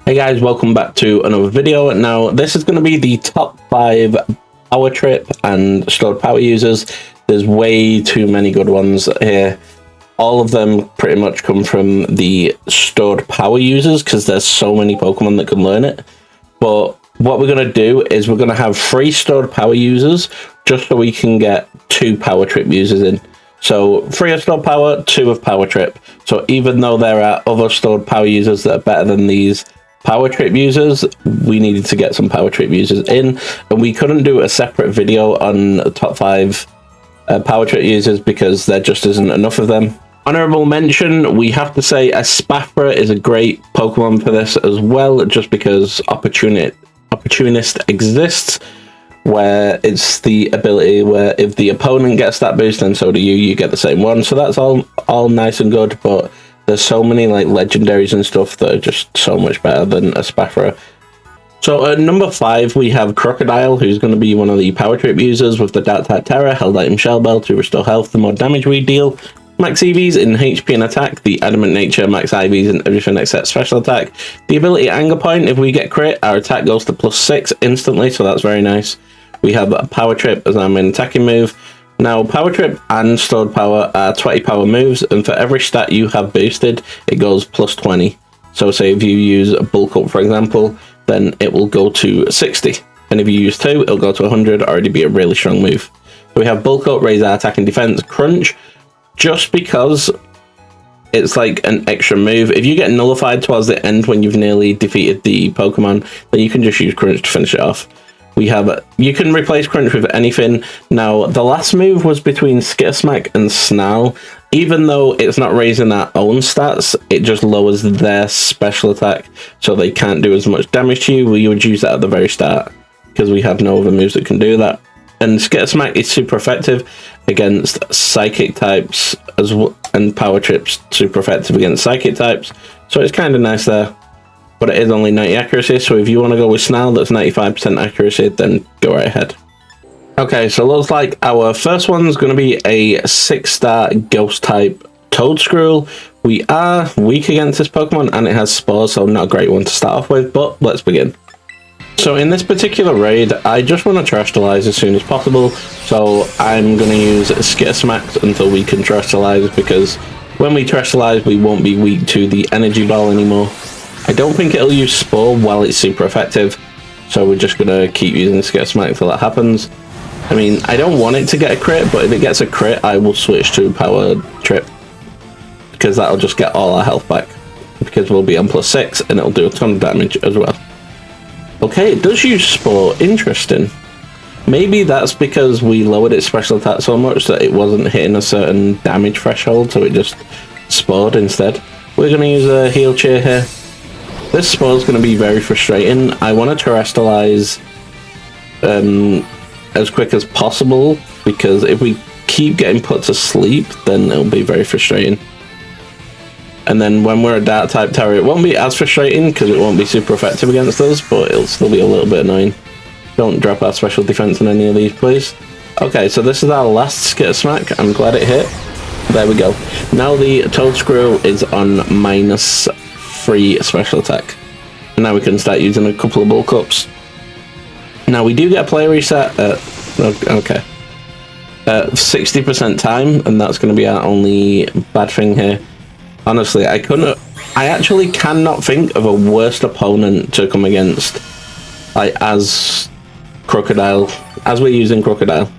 Hey guys, welcome back to another video. Now, this is going to be the top 5 power trip and stored power users. There's way too many good ones here. All of them pretty much come from the stored power users because there's so many Pokemon that can learn it. But what we're going to do is we're going to have 3 stored power users just so we can get 2 power trip users in. So 3 of stored power, 2 of power trip. So even though there are other stored power users that are better than these power trip users, we needed to get some power trip users in, and we couldn't do a separate video on the top 5 power trip users because there just isn't enough of them. Honorable mention, we have to say Espafra is a great Pokemon for this as well, just because Opportunist exists, where it's the ability where if the opponent gets that boost, then so do you, you get the same one. So that's all nice and good, but there's so many like legendaries and stuff that are just so much better than Espafra. So at number 5, we have Crocodile, who's going to be one of the power trip users with the Dark type Terra, Held Item Shell Bell to restore health the more damage we deal. Max EVs in HP and attack, the Adamant Nature, max IVs in everything except special attack. The ability Anger Point, if we get crit, our attack goes to +6 instantly, so that's very nice. We have a Power Trip as our main attacking move. Now, Power Trip and Stored Power are 20 power moves, and for every stat you have boosted, it goes +20. So say if you use a Bulk Up, for example, then it will go to 60. And if you use 2, it'll go to 100, already be a really strong move. So we have Bulk Up, raise our attack and defense, Crunch, just because it's like an extra move. If you get nullified towards the end when you've nearly defeated the Pokemon, then you can just use Crunch to finish it off. We have, you can replace Crunch with anything. Now, the last move was between Skittersmack and Snarl. Even though it's not raising our own stats, it just lowers their special attack, so they can't do as much damage to you. We would use that at the very start, because we have no other moves that can do that. And Skittersmack is super effective against Psychic types, as well, and Power Trip's super effective against Psychic types, so it's kind of nice there. But it is only 90 accuracy, so if you want to go with Snarl that's 95% accuracy, then go right ahead. Okay, so looks like our first one's going to be a 6-star Ghost type Toedscruel. We are weak against this Pokemon, and it has Spores, so not a great one to start off with, but let's begin. So in this particular raid, I just want to Terastallize as soon as possible, so I'm going to use Skittersmack until we can Terastallize, because when we Terastallize, we won't be weak to the Energy Ball anymore. I don't think it'll use Spore while it's super effective, so we're just going to keep using Skittersmack until that happens. I mean, I don't want it to get a crit, but if it gets a crit, I will switch to Power Trip, because that'll just get all our health back, because we'll be on +6, and it'll do a ton of damage as well. Okay, it does use Spore, interesting. Maybe that's because we lowered its special attack so much that it wasn't hitting a certain damage threshold, so it just Spored instead. We're going to use a Heal Cheer here. This Spore is going to be very frustrating. I want to Terastallize as quick as possible, because if we keep getting put to sleep, then it'll be very frustrating. And then when we're a Dark type Terra, it won't be as frustrating because it won't be super effective against us, but it'll still be a little bit annoying. Don't drop our special defense on any of these, please. Okay, so this is our last Skittersmack. I'm glad it hit. There we go. Now the Toedscruel is on -3 special attack. And now we can start using a couple of Bulk Ups. Now we do get a player reset at, okay, 60% time, and that's going to be our only bad thing here. Honestly, I actually cannot think of a worse opponent to come against, like, as Crocodile, as we're using Crocodile.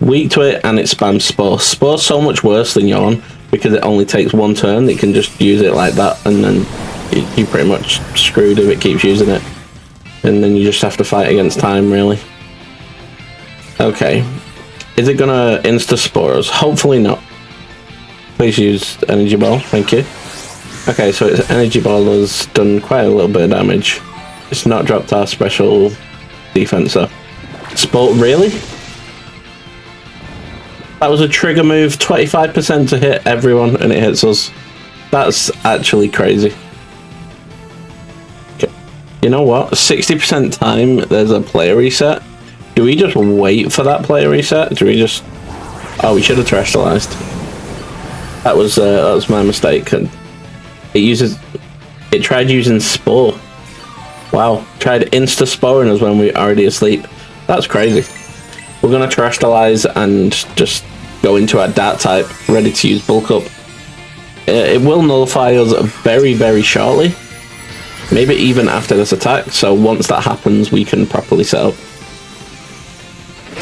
Weak to it, and it spams Spore. Spore's so much worse than Yawn, because it only takes 1 turn. It can just use it like that, and then you're pretty much screwed if it keeps using it. And then you just have to fight against time, really. Okay. Is it gonna insta-spore us? Hopefully not. Please use Energy Ball, thank you. Okay, so its Energy Ball has done quite a little bit of damage. It's not dropped our special defense though. Sport, really? That was a trigger move, 25% to hit everyone, and it hits us. That's actually crazy. Okay. You know what? 60% time, there's a player reset. Do we just wait for that player reset? Do we just... Oh, we should have Terastallized. That was my mistake. And it tried using Spore. Wow, tried insta-sporing us when we were already asleep. That's crazy. We're going to terrestrialize and just go into our Dark type, ready to use Bulk Up. It will nullify us very, very shortly. Maybe even after this attack, so once that happens, we can properly set up.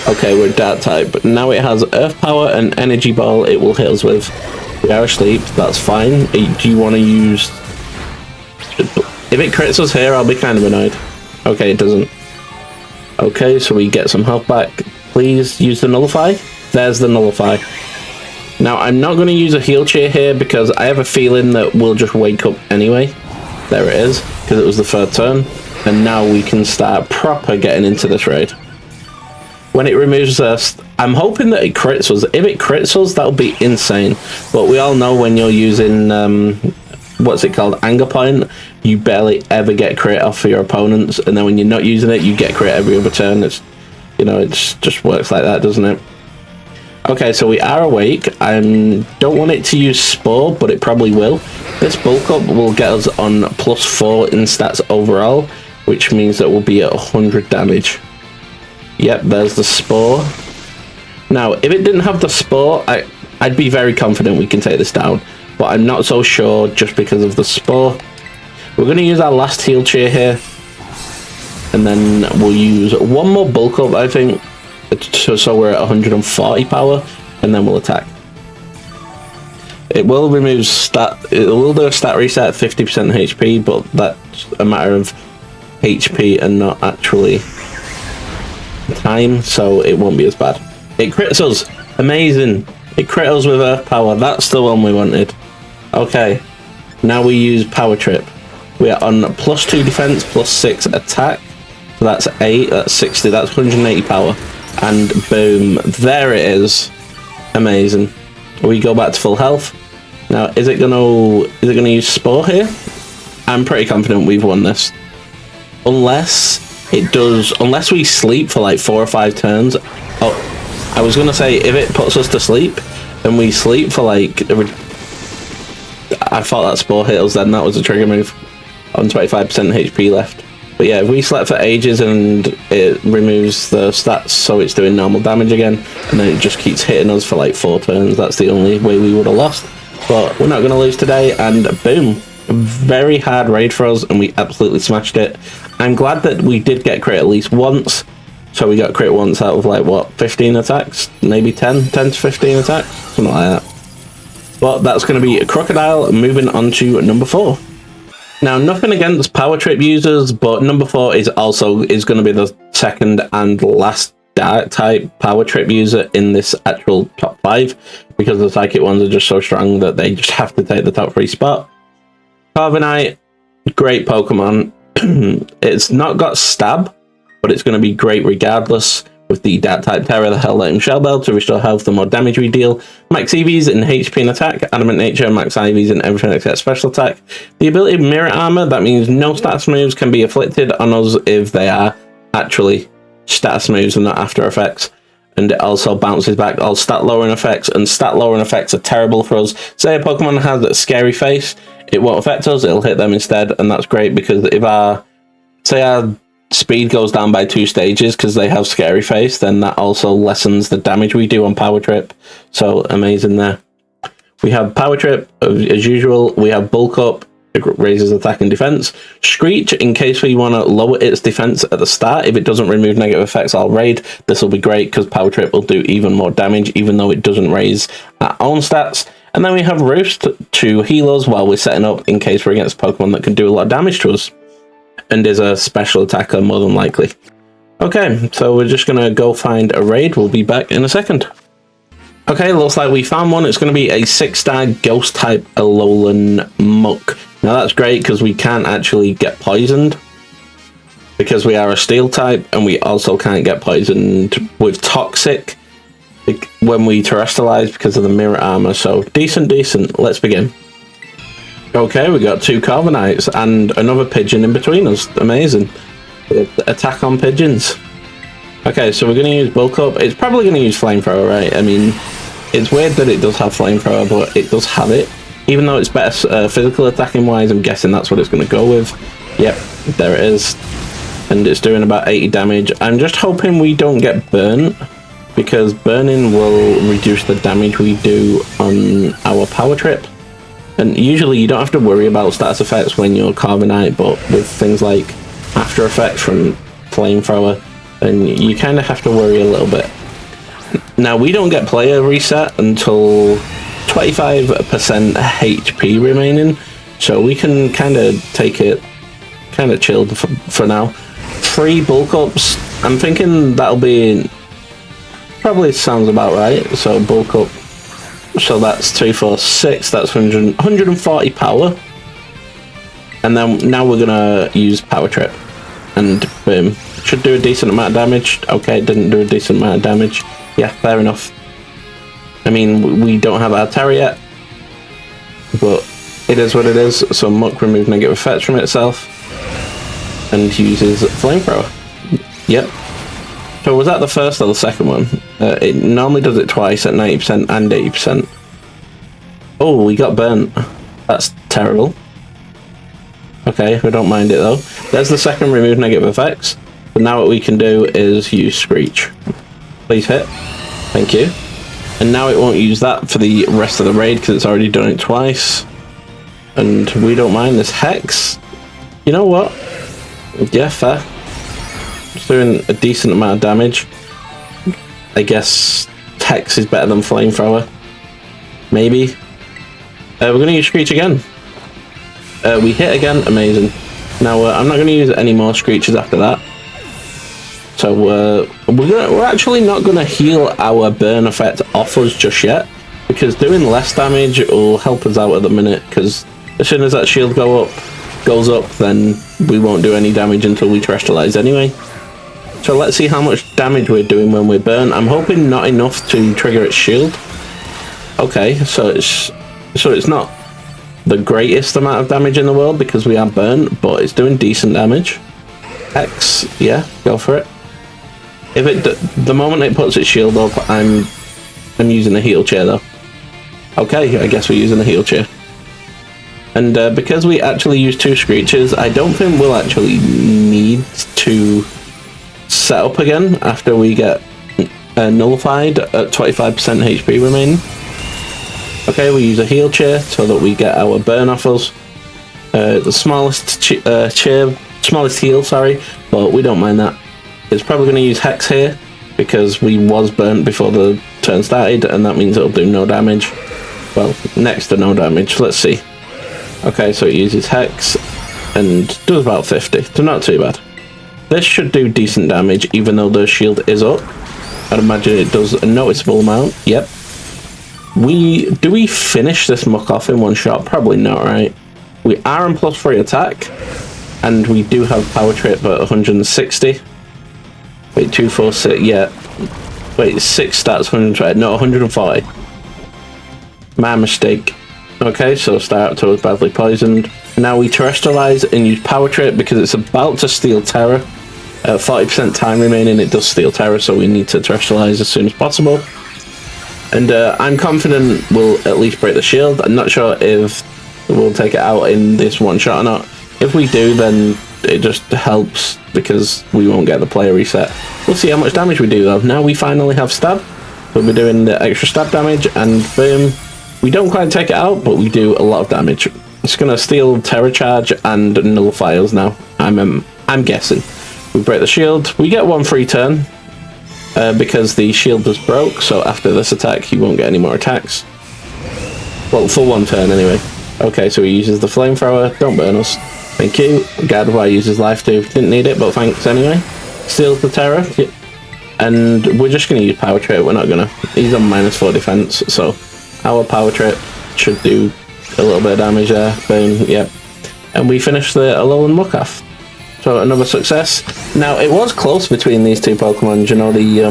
Okay, we're Dark type, but now it has Earth Power and Energy Ball it will hit us with. We are asleep, that's fine. Do you want to use... If it crits us here, I'll be kind of annoyed. Okay, it doesn't. Okay, so we get some health back. Please use the Nullify. There's the Nullify. Now, I'm not going to use a heal cheer here because I have a feeling that we'll just wake up anyway. There it is, because it was the third turn. And now we can start proper getting into this raid. When it removes us, I'm hoping that it crits us. If it crits us, that'll be insane. But we all know when you're using, what's it called, Anger Point, you barely ever get crit off for your opponents. And then when you're not using it, you get crit every other turn. It's, you know, it just works like that, doesn't it? Okay, so we are awake. I don't want it to use Spore, but it probably will. This Bulk Up will get us on +4 in stats overall, which means that we'll be at 100 damage. Yep, there's the Spore. Now, if it didn't have the Spore, I'd be very confident we can take this down, but I'm not so sure just because of the Spore. We're going to use our last heal cheer here, and then we'll use one more Bulk Up, I think. So we're at 140 power, and then we'll attack. It will remove stat. It will do a stat reset at 50% HP, but that's a matter of HP and not actually time, so it won't be as bad. It crits us. Amazing. It crits us with Earth Power. That's the one we wanted. Okay. Now we use Power Trip. We are on +2 defense, +6 attack. So that's 8. That's 60. That's 180 power. And boom, there it is. Amazing. We go back to full health. Now, is it gonna use Spore here? I'm pretty confident we've won this. Unless we sleep for like 4 or 5 turns. Oh, I was gonna say if it puts us to sleep and we sleep for like, I thought that Spore hit us, then that was a trigger move on 25% HP left. But yeah, if we slept for ages and it removes the stats so it's doing normal damage again, and then it just keeps hitting us for like 4 turns, that's the only way we would have lost. But we're not going to lose today, and boom. A very hard raid for us, and we absolutely smashed it. I'm glad that we did get crit at least once. So we got crit once out of like, what, 15 attacks? Maybe 10 to 15 attacks? Something like that. But that's going to be a Crocodile, moving on to number 4. Now, nothing against Power Trip users, but number 4 is going to be the second and last Dark type Power Trip user in this actual top 5, because the Psychic ones are just so strong that they just have to take the top 3 spot. Carbonite, great Pokemon. It's not got Stab, but it's going to be great regardless. With the Dark type Tera, the Hell-Letting Shell Bell to restore health the more damage we deal. Max EVs in HP and attack. Adamant Nature, max IVs in everything except special attack. The ability Mirror Armor, that means no status moves can be afflicted on us if they are actually status moves and not after effects. And it also bounces back all stat lowering effects, and stat lowering effects are terrible for us. Say a Pokemon has a scary face, it won't affect us, it'll hit them instead, and that's great because if our speed goes down by 2 stages because they have scary face, then that also lessens the damage we do on Power Trip. So amazing there. We have Power Trip as usual. We have Bulk Up, it raises attack and defense. Screech, in case we want to lower its defense at the start. If it doesn't remove negative effects all raid, this will be great because Power Trip will do even more damage even though it doesn't raise our own stats. And then we have Roost to heal us while we're setting up in case we're against Pokemon that can do a lot of damage to us. And is a special attacker more than likely. Okay, so we're just gonna go find a raid. We'll be back in a second. Okay, looks like we found one. It's gonna be a 6-star ghost type Alolan Muck. Now that's great because we can't actually get poisoned because we are a steel type, and we also can't get poisoned with toxic when we terrestrialize because of the mirror armor. So decent. Let's begin. Okay, we got 2 Carbonites and another pigeon in between us. Amazing. Attack on pigeons. Okay, so we're going to use Bulk Up. It's probably going to use Flamethrower, right? I mean, it's weird that it does have Flamethrower, but it does have it. Even though it's better physical attacking wise, I'm guessing that's what it's going to go with. Yep, there it is. And it's doing about 80 damage. I'm just hoping we don't get burnt, because burning will reduce the damage we do on our power trip. And usually you don't have to worry about status effects when you're Carbonite, but with things like After Effects from Flamethrower, then you kind of have to worry a little bit. Now, we don't get player reset until 25% HP remaining, so we can kind of take it kind of chilled for now. 3 bulk ups, I'm thinking that'll be, probably sounds about right. So bulk up, so that's 2, 4, 6, that's 140 power. And then now we're gonna use power trip, and boom, should do a decent amount of damage. Okay, it didn't do a decent amount of damage. Yeah, fair enough. I mean, we don't have our tera yet, but it is what it is. So Muck removes negative effects from itself and uses Flamethrower. Yep. So was that the first or the second one? It normally does it twice at 90% and 80%. Oh, we got burnt. That's terrible. Okay, we don't mind it though. There's the second remove negative effects. But now what we can do is use Screech. Please hit. Thank you. And now it won't use that for the rest of the raid because it's already done it twice. And we don't mind this Hex. You know what? Yeah, fair. It's doing a decent amount of damage. I guess Hex is better than Flamethrower. Maybe. We're going to use Screech again. We hit again. Amazing. Now, I'm not going to use any more Screeches after that. So we're actually not going to heal our burn effect off us just yet, because doing less damage will help us out at the minute, because as soon as that shield goes up, then we won't do any damage until we terrestrialize anyway. So let's see how much damage we're doing when we burn. I'm hoping not enough to trigger its shield. Okay, so it's not the greatest amount of damage in the world because we are burnt, but it's doing decent damage. X, yeah, go for it. If the moment it puts its shield up, I'm using the heal chair though. Okay, I guess we're using the heal chair. And because we actually use 2 Screeches, I don't think we'll actually need to set up again after we get nullified at 25% HP remaining. Okay, we use a heal chair so that we get our burn off us. The smallest smallest heal, sorry, but we don't mind that. It's probably going to use Hex here because we was burnt before the turn started, and that means it'll do no damage. Well, next to no damage. Let's see. Okay, so it uses Hex and does about 50, so not too bad. This should do decent damage even though the shield is up. I'd imagine it does a noticeable amount. Yep. Do we finish this muck off in one shot? Probably not, right? We are on +3 attack, and we do have power trip at 160. Wait, 2, 4, 6, yeah. Wait, 6 stats, 120, no, 140. My mistake. Okay, so start towards badly poisoned. Now we terrestrialize and use power trip because it's about to steal tera. 40% time remaining, it does steal tera, so we need to terrestrialize as soon as possible. And I'm confident we'll at least break the shield. I'm not sure if we'll take it out in this one shot or not. If we do, then it just helps because we won't get the player reset. We'll see how much damage we do though. Now we finally have stab. We'll be doing the extra stab damage, and boom. We don't quite take it out, but we do a lot of damage. It's going to steal Tera Charge and nullify us now. I'm guessing. We break the shield. We get 1 free turn because the shield just broke, so after this attack he won't get any more attacks. Well, for 1 turn anyway. Okay, so he uses the flamethrower. Don't burn us. Thank you. Gadwai uses life too. Didn't need it, but thanks anyway. Steals the Tera. Yep. And we're just going to use power trip. We're not going to. He's on -4 defense, so our power trip should do a little bit of damage there. Boom. Yep. And we finish the Alolan Muck off. So another success. Now it was close between these 2 Pokemon. You know, the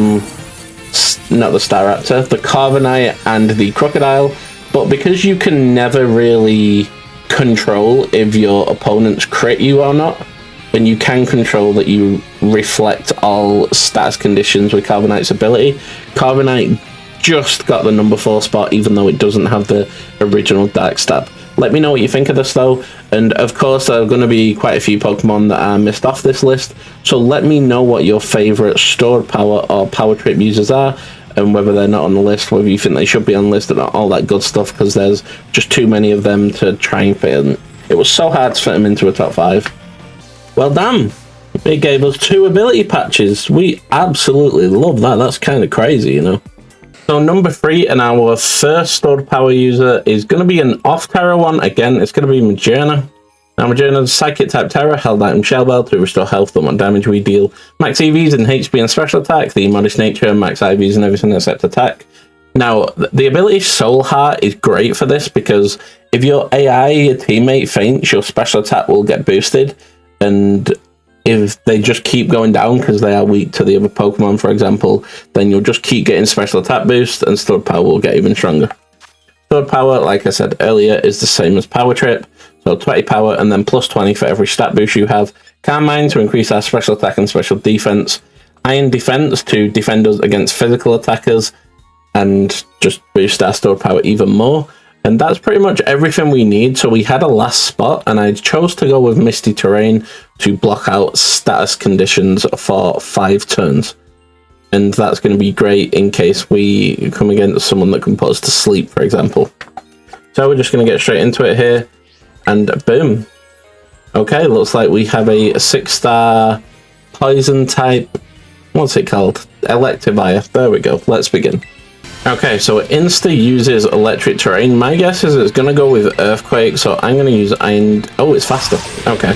not the Staraptor, the Carbonite and the Crocodile. But because you can never really control if your opponents crit you or not, then you can control that you reflect all status conditions with Carbonite's ability. Carbonite just got the number 4 spot, even though it doesn't have the original Dark Stab. Let me know what you think of this though. And of course, there are going to be quite a few Pokemon that are missed off this list. So let me know what your favorite stored power or power trip users are, and whether they're not on the list, whether you think they should be on the list and all that good stuff, because there's just too many of them to try and fit in. It was so hard to fit them into a top 5. Well, damn. It gave us 2 ability patches. We absolutely love that. That's kind of crazy, you know. So number 3 and our first stored power user is going to be an off-Tera one. Again, it's going to be Magearna. Now Magearna's Psychic type Tera, held item Shell Bell to restore health and what damage we deal. Max EVs and HP and special attack, the modest nature, max IVs and everything except attack. Now, the ability Soul Heart is great for this because if your AI, your teammate, faints, your special attack will get boosted. And if they just keep going down because they are weak to the other Pokemon, for example, then you'll just keep getting special attack boost and stored power will get even stronger. Stored power, like I said earlier, is the same as Power Trip. So 20 power and then plus 20 for every stat boost you have. Calm Mind to increase our special attack and special defense. Iron Defense to defend us against physical attackers and just boost our stored power even more. And that's pretty much everything we need. So we had a last spot and I chose to go with Misty Terrain to block out status conditions for 5 turns. And that's going to be great in case we come against someone that can put us to sleep, for example. So we're just going to get straight into it here. And boom. Okay, looks like we have a 6-star poison type. What's it called? Electivire. There we go. Let's begin. Okay, so it insta uses electric terrain. My guess is it's going to go with Earthquake, so I'm going to use Iron... Oh, it's faster. Okay.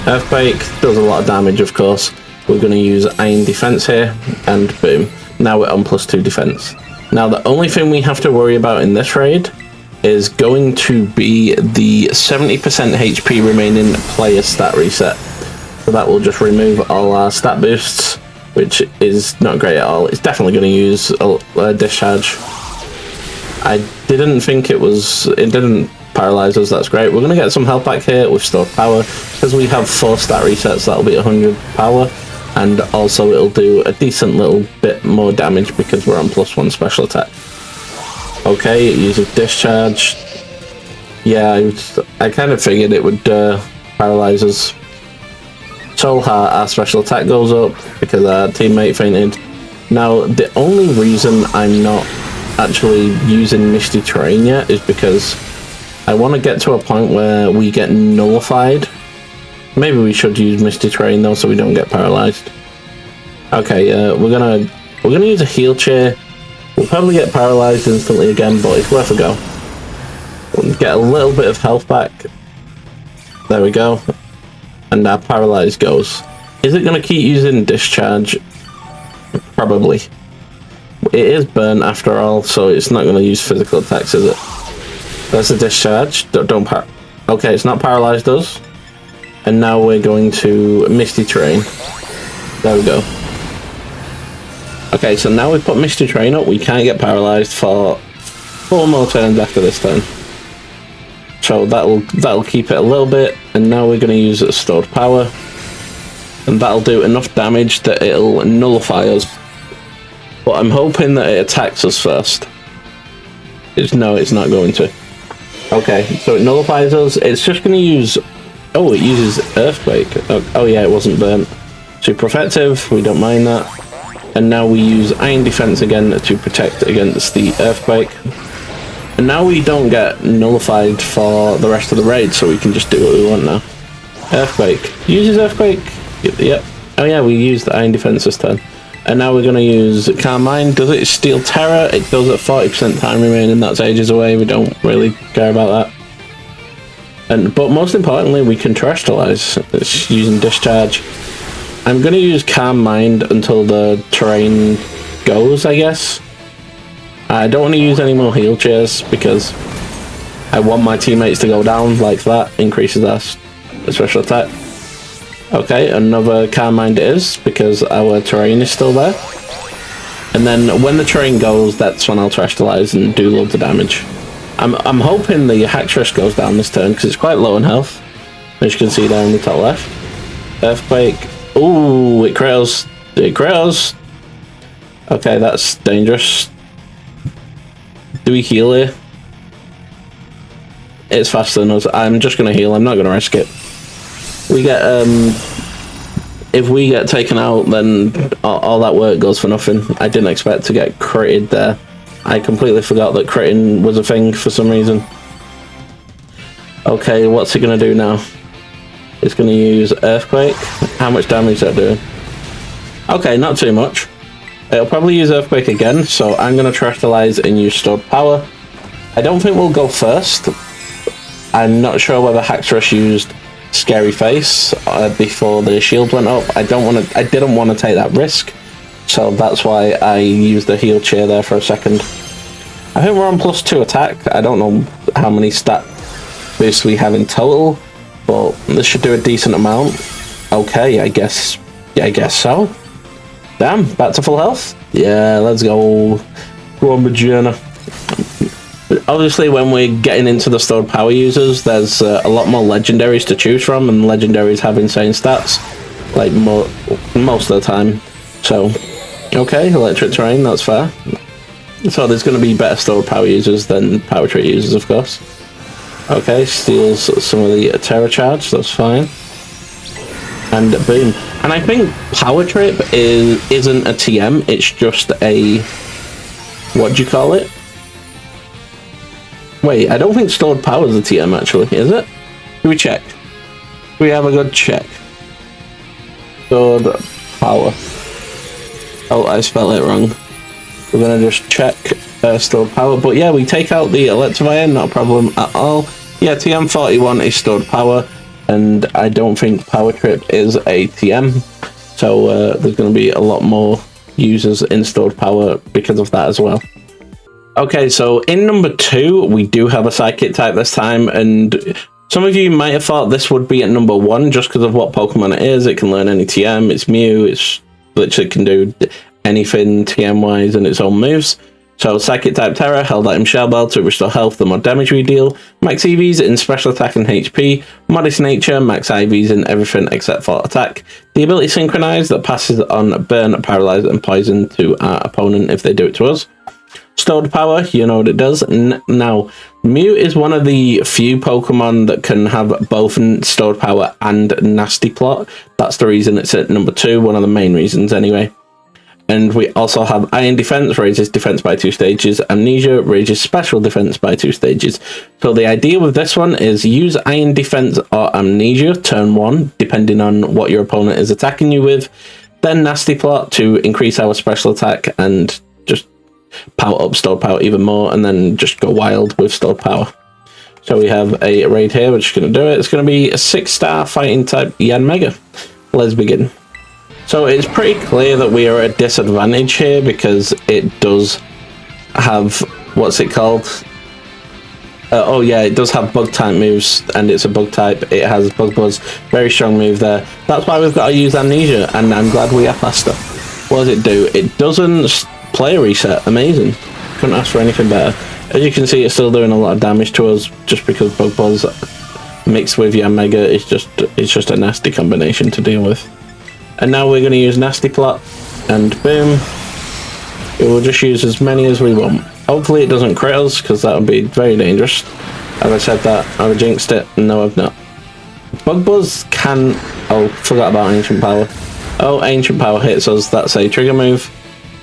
Earthquake does a lot of damage, of course. We're going to use Iron Defense here, and boom. Now we're on +2 defense. Now, the only thing we have to worry about in this raid is going to be the 70% HP remaining player stat reset. So that will just remove all our stat boosts, which is not great at all. It's definitely going to use a discharge. I didn't think it didn't paralyze us. That's great. We're going to get some health back here with stored power because we have 4 stat resets. That'll be 100 power, and also it'll do a decent little bit more damage because we're on +1 special attack. Okay, it uses discharge. Yeah, I kind of figured it would paralyze us. Soul Heart, our special attack goes up because our teammate fainted. Now, the only reason I'm not actually using Misty Terrain yet is because I want to get to a point where we get nullified. Maybe we should use Misty Terrain though, so we don't get paralyzed. Okay, we're gonna use a heal chair. We'll probably get paralyzed instantly again, but it's worth a go. We'll get a little bit of health back. There we go. And our paralyze goes. Is it going to keep using discharge? Probably. It is burnt after all, so it's not going to use physical attacks, is it? That's a discharge. Okay, it's not paralyzed us. And now we're going to Misty Terrain. There we go. Okay, so now we've put Misty Terrain up, we can't get paralyzed for 4 more turns after this turn. So that'll keep it a little bit, and now we're going to use stored power, and that'll do enough damage that it'll nullify us. But I'm hoping that it attacks us first. No, it's not going to. Okay, so it nullifies us. It's just going to use... Oh, it uses Earthquake. Oh yeah, it wasn't burnt. Super effective, we don't mind that. And now we use Iron Defense again to protect against the Earthquake. And now we don't get nullified for the rest of the raid, so we can just do what we want now. Earthquake. Uses Earthquake? Yep. Oh yeah, we used the Iron Defense this turn. And now we're going to use Calm Mind. Does it steal Tera? It does at 40% time remaining. That's ages away. We don't really care about that. But most importantly, we can Terrestrialize. It's using Discharge. I'm going to use Calm Mind until the terrain goes, I guess. I don't want to use any more heal chairs because I want my teammates to go down like that. Increases our special attack. Okay, another Calm Mind it is because our terrain is still there. And then when the terrain goes, that's when I'll Terrestrialize and do loads of damage. I'm hoping the Haxorus goes down this turn because it's quite low in health. As you can see there in the top left. Earthquake. Ooh, it criters. It criters. Okay, that's dangerous. Do we heal here? it's faster than us. I'm just going to heal. I'm not going to risk it. We get, if we get taken out, then all that work goes for nothing. I didn't expect to get critted there. I completely forgot that critting was a thing for some reason. Okay, what's it going to do now? It's going to use Earthquake. How much damage is that doing? Okay, not too much. It'll probably use Earthquake again, so I'm going to Terrestrialize and use Stored Power. I don't think we'll go first. I'm not sure whether Haxorus used Scary Face before the shield went up. I didn't want to take that risk, so that's why I used the heal chair there for a second. I think we're on +2 attack. I don't know how many stat boosts we have in total, but this should do a decent amount. Okay, I guess so. Damn, back to full health. Yeah, let's go. Go on, Magearna. Obviously, when we're getting into the stored power users, there's a lot more legendaries to choose from, and legendaries have insane stats, like most of the time. So, okay, electric terrain, that's fair. So there's going to be better stored power users than power trait users, of course. Okay, steals some of the Tera charge, that's fine. And boom. And I think Power Trip isn't a TM, it's just a... what do you call it? Wait, I don't think Stored Power is a TM, actually, is it? Do we check? Do we have a good check? Stored Power. Oh, I spelled it wrong. We're going to just check Stored Power. But yeah, we take out the Electivire, not a problem at all. Yeah, TM41 is Stored Power, and I don't think Power Trip is a TM. So there's going to be a lot more users in Stored Power because of that as well. Okay, so in number 2, we do have a Psychic type this time, and some of you might have thought this would be at number 1 just because of what Pokemon it is. It can learn any TM, it's Mew, it's literally can do anything TM-wise and its own moves. So Psychic type Tera, held item Shell Bell to restore health the more damage we deal. Max EVs in special attack and HP. Modest nature, max IVs in everything except for attack. The ability Synchronize that passes on burn, paralyze and poison to our opponent if they do it to us. Stored Power, you know what it does. Now, Mew is one of the few Pokemon that can have both Stored Power and Nasty Plot. That's the reason it's at number 2, one of the main reasons anyway. And we also have Iron Defense, raises defense by 2 stages. Amnesia, raises special defense by 2 stages. So the idea with this one is use Iron Defense or Amnesia, turn 1, depending on what your opponent is attacking you with. Then Nasty Plot to increase our special attack and just power up Stored Power even more, and then just go wild with Stored Power. So we have a raid here, we're just going to do it. It's going to be a 6-star fighting type Yanmega. Let's begin. So it's pretty clear that we are at a disadvantage here because it does have, what's it called? Oh yeah, it does have bug type moves, and it's a bug type. It has Bug Buzz, very strong move there. That's why we've got to use Amnesia, and I'm glad we are faster. What does it do? It doesn't player reset. Amazing. Couldn't ask for anything better. As you can see, it's still doing a lot of damage to us just because Bug Buzz mixed with Yanmega is just a nasty combination to deal with. And now we're going to use Nasty Plot, and boom, we will just use as many as we want. Hopefully it doesn't crit us, because that would be very dangerous. Have I said that? I've jinxed it? No, I've not. Bug Buzz can... oh, forgot about Ancient Power. Oh, Ancient Power hits us. That's a trigger move.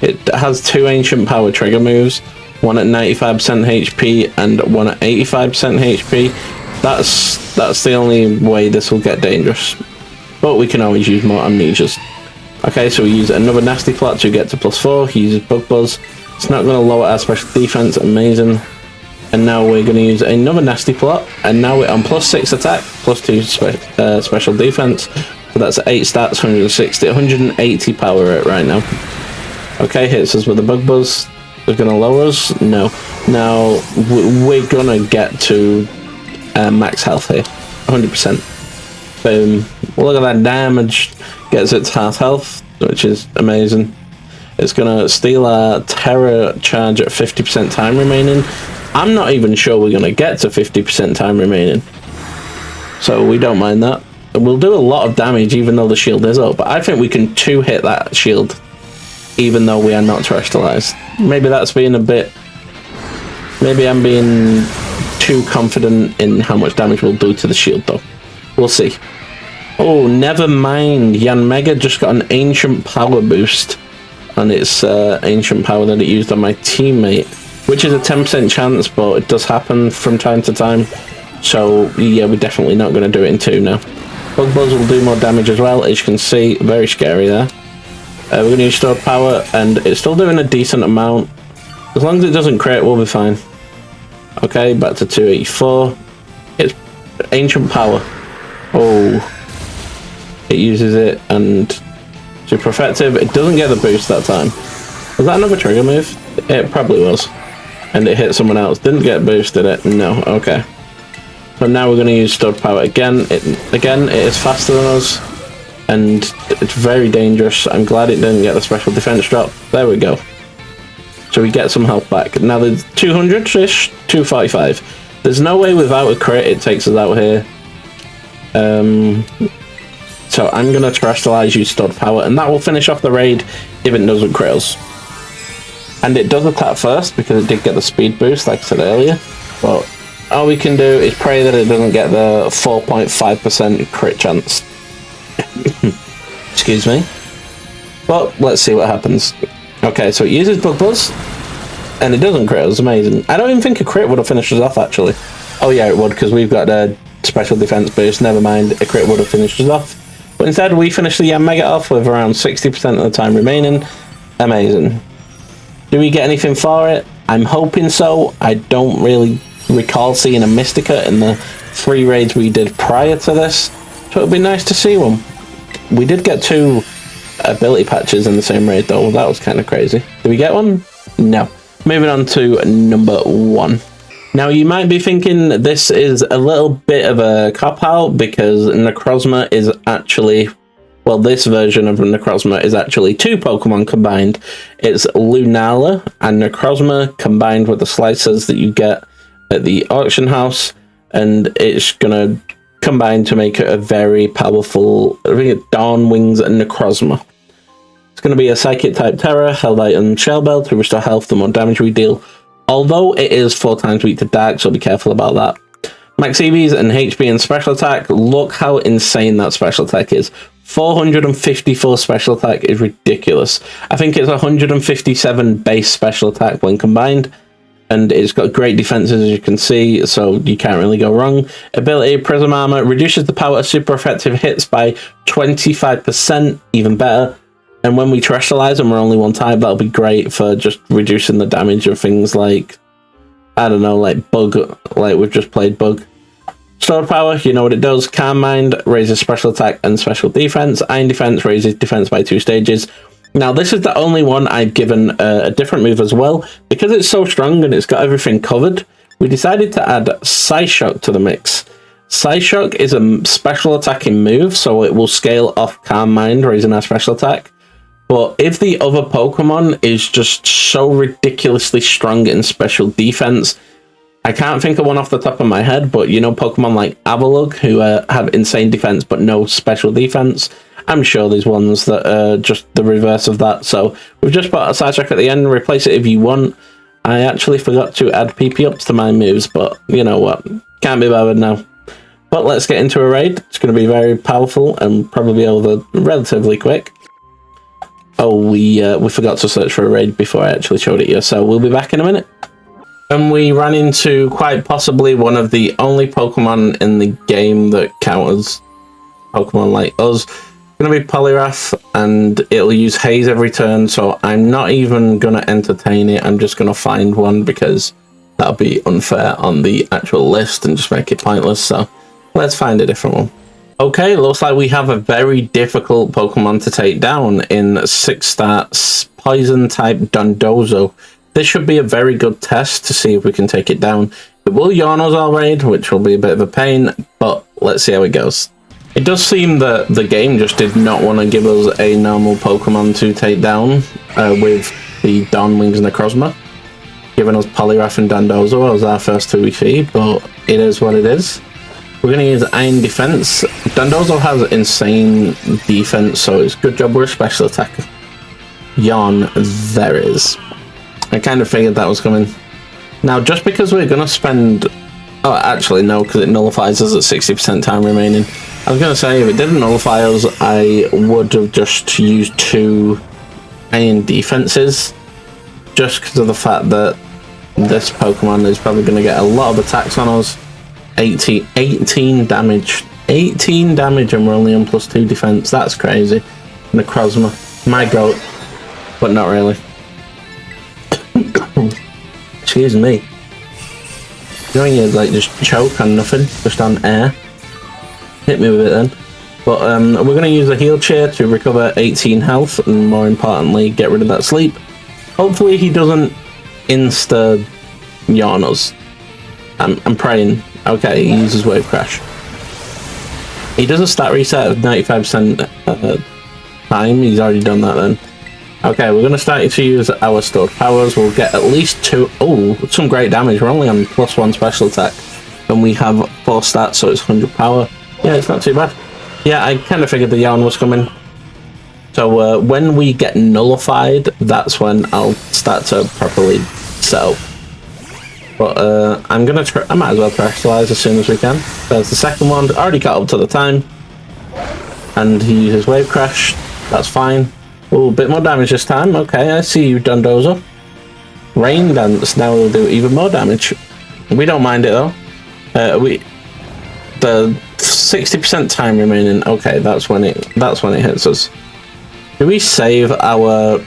It has 2 Ancient Power trigger moves, one at 95% HP and one at 85% HP. That's the only way this will get dangerous. But we can always use more Amnesias. Okay, so we use another Nasty Plot to get to +4. He uses Bug Buzz. It's not going to lower our special defense. Amazing. And now we're going to use another Nasty Plot. And now we're on +6 attack, +2 special defense. So that's 8 stats, 160, 180 power right now. Okay, hits us with a Bug Buzz. Is going to lower us? No. Now we're going to get to max health here, 100%. Boom. Look at that damage. Gets it to half health, which is amazing. It's going to steal our Tera charge at 50% time remaining. I'm not even sure we're going to get to 50% time remaining. So we don't mind that. We'll do a lot of damage even though the shield is up. But I think we can 2-hit that shield even though we are not terrestrialized. Maybe that's being a bit... maybe I'm being too confident in how much damage we'll do to the shield, though. We'll see. Oh, never mind. Yanmega just got an ancient power boost on its ancient power that it used on my teammate, which is a 10% chance, but it does happen from time to time. So, yeah, we're definitely not going to do it in 2 now. Bug Buzz will do more damage as well, as you can see. Very scary there. We're going to use stored power, and it's still doing a decent amount. As long as it doesn't crit, we'll be fine. Okay, back to 284. It's ancient power. Oh. It uses it, and super effective. It doesn't get the boost that time. Was that another trigger move? It probably was. And it hit someone else. Didn't get boosted it? No. Okay. But now we're going to use stored power again. It is faster than us, and it's very dangerous. I'm glad it didn't get the special defense drop. There we go. So we get some health back. Now there's 200-ish, 245. There's no way without a crit it takes us out here. So I'm going to terrestrialize, use stored power, and that will finish off the raid if it doesn't crit us. And it does attack first because it did get the speed boost, like I said earlier. But all we can do is pray that it doesn't get the 4.5% crit chance. Excuse me. But let's see what happens. Okay, so it uses Bug Buzz, and it doesn't crit us. Amazing. I don't even think a crit would have finished us off, actually. Oh yeah, it would, because we've got a special defense boost. Never mind, a crit would have finished us off. But instead, we finished the Yanmega off with around 60% of the time remaining. Amazing. Do we get anything for it? I'm hoping so. I don't really recall seeing a Mystica in the 3 raids we did prior to this, so it would be nice to see one. We did get 2 ability patches in the same raid, though. That was kind of crazy. Did we get one? No. Moving on to number 1. Now, you might be thinking this is a little bit of a cop-out because Necrozma is actually... Well, this version of Necrozma is actually 2 Pokemon combined. It's Lunala and Necrozma combined with the slices that you get at the auction house, and it's going to combine to make it a very powerful, I think it's Dawn Wings and Necrozma. It's going to be a Psychic-type Tera, held item Shell Bell to restore health the more damage we deal, although it is 4 times weak to Dark, so be careful about that. Max EVs and HP and special attack, look how insane that special attack is. 454 special attack is ridiculous. I think it's 157 base special attack when combined, and it's got great defenses, as you can see, so you can't really go wrong. Ability Prism Armor reduces the power of super effective hits by 25%, even better. And when we terrestrialize them, we're only 1 type. That'll be great for just reducing the damage of things like, I don't know, like Bug, like we've just played Bug. Stored power, you know what it does. Calm Mind raises special attack and special defense. Iron Defense raises defense by 2 stages. Now, this is the only one I've given a different move as well. Because it's so strong and it's got everything covered, we decided to add Psyshock to the mix. Psyshock is a special attacking move, so it will scale off Calm Mind, raising our special attack. But if the other Pokemon is just so ridiculously strong in special defense, I can't think of one off the top of my head, but you know Pokemon like Avalugg, who have insane defense but no special defense. I'm sure there's ones that are just the reverse of that. So we've just put a Psyshock at the end, replace it if you want. I actually forgot to add PP ups to my moves, but you know what? Can't be bothered now. But let's get into a raid. It's going to be very powerful and probably over relatively quick. Oh, we forgot to search for a raid before I actually showed it you, so we'll be back in a minute. And we ran into quite possibly one of the only Pokemon in the game that count as Pokemon like us. It's going to be Poliwrath, and it'll use Haze every turn, so I'm not even going to entertain it. I'm just going to find one because that'll be unfair on the actual list and just make it pointless, so let's find a different one. Okay, looks like we have a very difficult Pokemon to take down in 6-star Poison-type Dondozo. This should be a very good test to see if we can take it down. It will yawn us our raid, which will be a bit of a pain, but let's see how it goes. It does seem that the game just did not want to give us a normal Pokemon to take down with the Dawn Wings Necrozma, giving us Poliwrath and Dondozo as our first 2 we feed, but it is what it is. We're going to use Iron Defense. Dondozo has insane defense, so it's good job we're a special attacker. Yawn, there it is. I kind of figured that was coming. Now, just because we're going to spend Oh, actually, no, because it nullifies us at 60% time remaining. I was going to say, if it didn't nullify us, I would have just used 2 iron defenses, just because of the fact that this Pokemon is probably going to get a lot of attacks on us. 18 damage. 18 damage and we're only on +2 defense. That's crazy. Necrozma. My goat. But not really. Excuse me. You know when you like just choke on nothing, just on air? Hit me with it then. But we're going to use a heal cheer to recover 18 health and more importantly get rid of that sleep. Hopefully he doesn't insta yawn us. I'm praying. Okay, he uses Wave Crash. He does a stat reset of 95% time. He's already done that then. Okay, we're going to start to use our stored powers. We'll get at least 2... Oh, some great damage. We're only on +1 special attack. And we have 4 stats, so it's 100 power. Yeah, it's not too bad. Yeah, I kind of figured the yarn was coming. So when we get nullified, that's when I'll start to properly set up. But I'm going to try... I might as well specialize as soon as we can. There's the second one. Already got up to the time. And he uses Wave Crash. That's fine. Oh, a bit more damage this time. Okay, I see you, Dondozo. Rain Dance now will do even more damage. We don't mind it though. The 60% time remaining. Okay, that's when it hits us. Do we save our...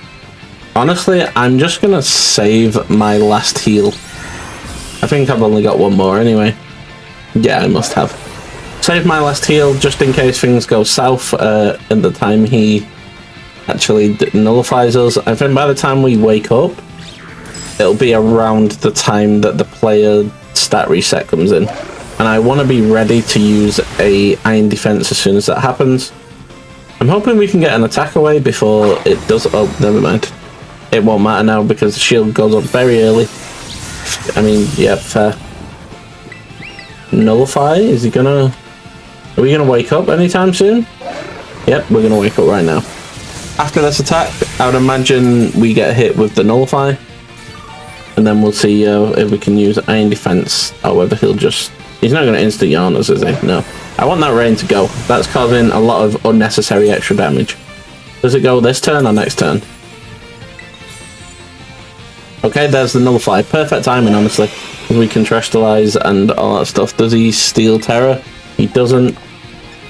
Honestly, I'm just gonna save my last heal. I think I've only got 1 more anyway. Yeah, I must have. Save my last heal just in case things go south at the time he actually nullifies us. I think by the time we wake up, it'll be around the time that the player stat reset comes in. And I want to be ready to use a iron defense as soon as that happens. I'm hoping we can get an attack away before it does... Oh, never mind. It won't matter now because the shield goes up very early. I mean, yeah, fair. Nullify? Is he gonna... Are we gonna wake up anytime soon? Yep, we're gonna wake up right now. After this attack, I would imagine we get hit with the Nullify. And then we'll see if we can use Iron Defense. Or whether he'll just... He's not gonna insta yarn us, is he? No. I want that rain to go. That's causing a lot of unnecessary extra damage. Does it go this turn or next turn? Okay, there's the Nullify. Perfect timing, honestly. We can Terrestrialize and all that stuff. Does he steal Terra? He doesn't.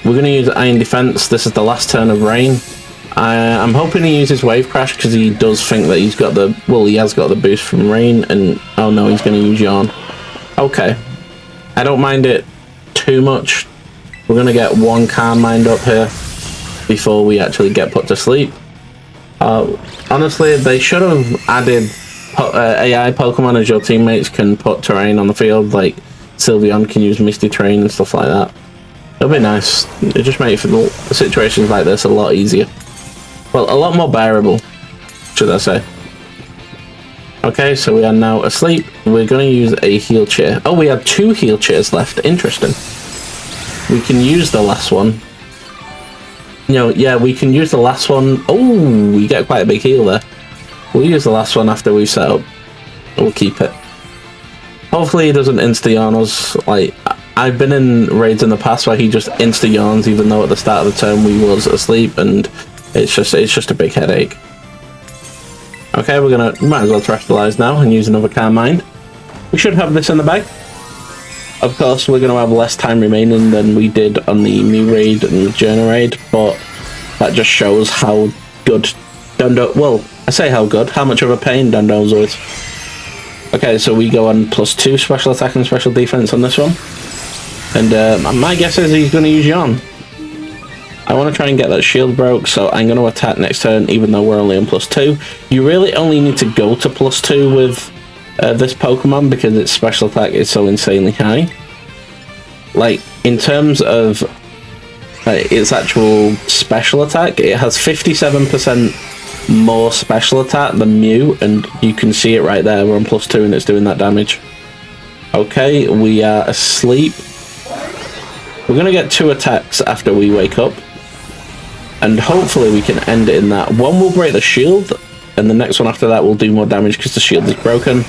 We're going to use Iron Defense. This is the last turn of Rain. I'm hoping he uses Wave Crash because he does think that he's got the... Well, he has got the boost from Rain and... Oh no, he's going to use Yawn. Okay. I don't mind it too much. We're going to get 1 Calm Mind up here before we actually get put to sleep. Honestly, they should have added... AI Pokemon as your teammates can put terrain on the field, like Sylveon can use Misty Terrain and stuff like that. It'll be nice. It just makes situations like this a lot easier. Well, a lot more bearable, should I say. Okay, so we are now asleep. We're going to use a heal chair. Oh, we have 2 heal chairs left. Interesting. We can use the last one. You know, yeah, we can use the last one. Oh, we get quite a big heal there. We'll use the last one after we set up. We'll keep it. Hopefully he doesn't insta-yarn us. Like, I've been in raids in the past where he just insta-yarns even though at the start of the turn we was asleep and it's just a big headache. Okay, we might as well Terrestrialize now and use another Calm Mind. We should have this in the bag. Of course, we're going to have less time remaining than we did on the Mew raid and the Journey raid, but that just shows how good well, I say how good, how much of a pain Dondozo is. Okay, so we go on +2 special attack and special defense on this one. And my guess is he's going to use Yawn. I want to try and get that shield broke, so I'm going to attack next turn, even though we're only on +2. You really only need to go to +2 with this Pokemon because its special attack is so insanely high. Like, in terms of its actual special attack, it has 57% more special attack than Mew, and you can see it right there. We're on +2 and it's doing that damage. Okay, we are asleep. We're gonna get 2 attacks after we wake up, and hopefully we can end it in that. One will break the shield, and the next one after that will do more damage because the shield is broken.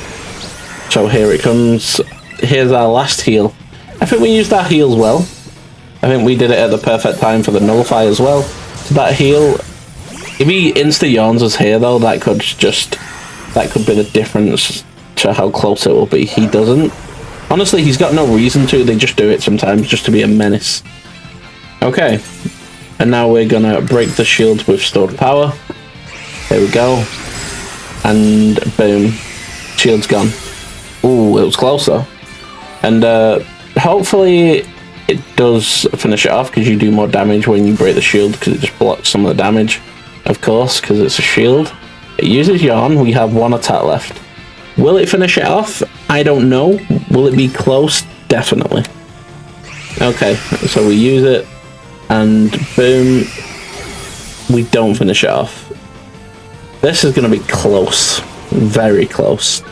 So here it comes. here's our last heal. I think we used our heals well. I think we did it at the perfect time for the nullify as well. So that heal, if he insta-yawns us here though, that could be the difference to how close it will be. He doesn't. Honestly, he's got no reason to. They just do it sometimes just to be a menace. Okay. And now we're gonna break the shields with stored power. There we go. And boom. Shield's gone. Ooh, it was closer. And hopefully it does finish it off, because you do more damage when you break the shield, because it just blocks some of the damage, of course, because it's a shield. It uses Yawn. We have one attack left. Will it finish it off? I don't know. Will it be close? Definitely. Okay, so we use it, and boom, we don't finish it off. This is going to be close. Very close.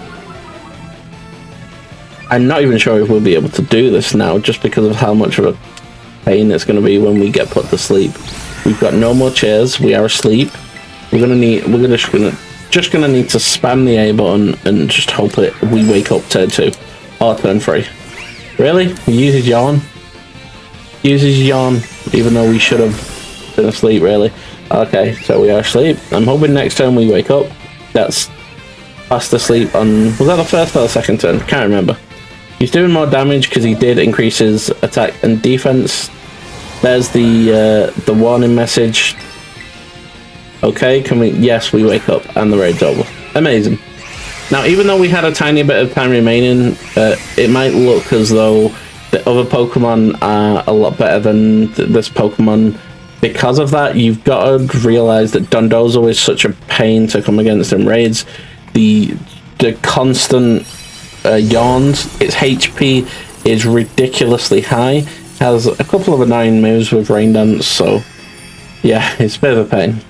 I'm not even sure if we'll be able to do this now, just because of how much of a pain it's going to be when we get put to sleep. We've got no more chairs. We are asleep. We're just gonna need to spam the A button and just hope we wake up turn 2 or turn 3. Really? He uses Yawn? Uses Yawn, even though we should have been asleep, really. Okay, so we are asleep. I'm hoping next turn we wake up. That's fast asleep on... Was that the first or the second turn? Can't remember. He's doing more damage because he did increase his attack and defense. There's the warning message. Okay, can we... Yes, we wake up and the raid's over. Amazing. Now, even though we had a tiny bit of time remaining, it might look as though the other Pokemon are a lot better than this Pokemon. Because of that, you've got to realize that Dondozo is such a pain to come against in raids. The constant yawns, its HP is ridiculously high. Has a couple of annoying moves with Rain Dance, so yeah, it's a bit of a pain.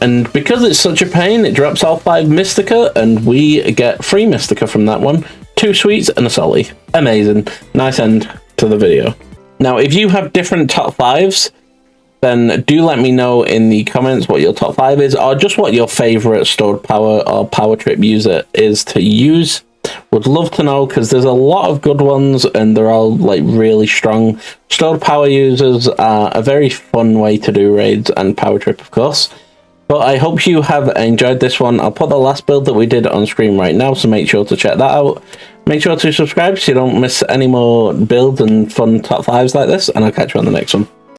And because it's such a pain, it drops all 5 Mystica, and we get 3 Mystica from that one. 2 Sweets and a Solly. Amazing. Nice end to the video. Now, if you have different top 5s, then do let me know in the comments what your top 5 is, or just what your favorite stored power or power trip user is to use. Would love to know, because there's a lot of good ones and they're all like really strong. Stored power users are a very fun way to do raids and power trip, of course. But I hope you have enjoyed this one. I'll put the last build that we did on screen right now, so make sure to check that out. Make sure to subscribe so you don't miss any more builds and fun top 5s like this, and I'll catch you on the next one.